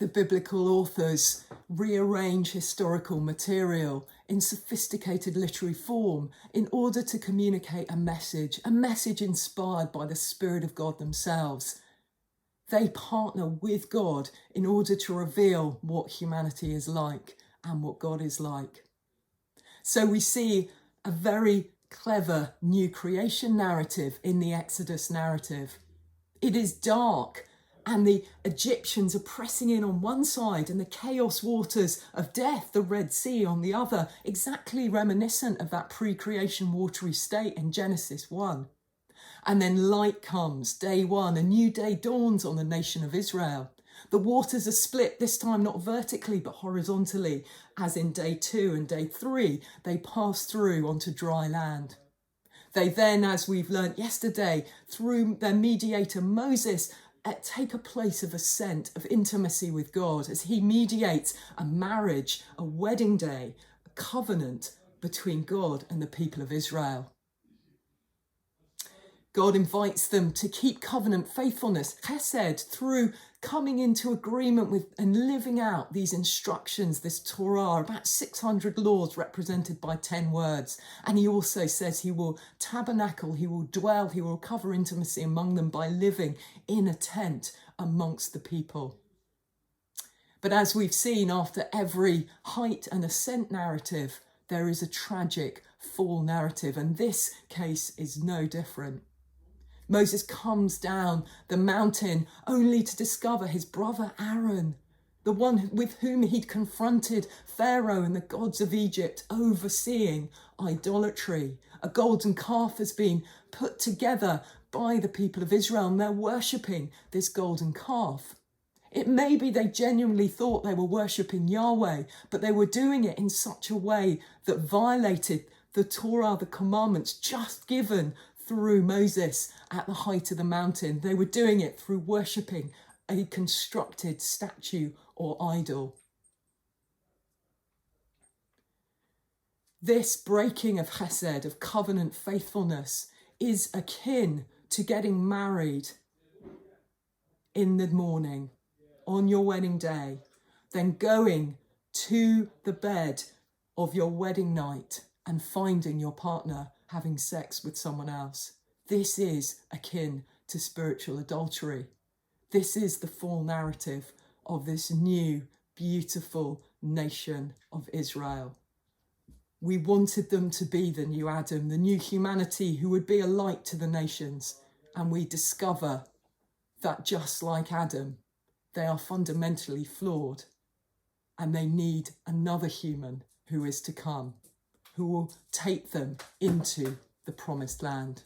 The biblical authors rearrange historical material in sophisticated literary form in order to communicate a message inspired by the Spirit of God themselves. They partner with God in order to reveal what humanity is like and what God is like. So we see a very clever new creation narrative in the Exodus narrative. It is dark, and the Egyptians are pressing in on one side and the chaos waters of death, the Red Sea, on the other, exactly reminiscent of that pre-creation watery state in Genesis 1. And then light comes, day one, a new day dawns on the nation of Israel. The waters are split, this time not vertically but horizontally, as in day 2 and day 3, they pass through onto dry land. They then, as we've learnt yesterday, through their mediator Moses, take a place of ascent, of intimacy with God, as he mediates a marriage, a wedding day, a covenant between God and the people of Israel. God invites them to keep covenant faithfulness, chesed, through coming into agreement with and living out these instructions, this Torah, about 600 laws represented by 10 words. And he also says he will tabernacle, he will dwell, he will cover intimacy among them by living in a tent amongst the people. But as we've seen, after every height and ascent narrative, there is a tragic fall narrative, and this case is no different. Moses comes down the mountain only to discover his brother Aaron, the one with whom he'd confronted Pharaoh and the gods of Egypt, overseeing idolatry. A golden calf has been put together by the people of Israel, and they're worshipping this golden calf. It may be they genuinely thought they were worshipping Yahweh, but they were doing it in such a way that violated the Torah, the commandments just given through Moses at the height of the mountain. They were doing it through worshipping a constructed statue or idol. This breaking of chesed, of covenant faithfulness, is akin to getting married in the morning on your wedding day, then going to the bed of your wedding night and finding your partner having sex with someone else. This is akin to spiritual adultery. This is the full narrative of this new, beautiful nation of Israel. We wanted them to be the new Adam, the new humanity who would be a light to the nations. And we discover that just like Adam, they are fundamentally flawed, and they need another human who is to come, who will take them into the promised land.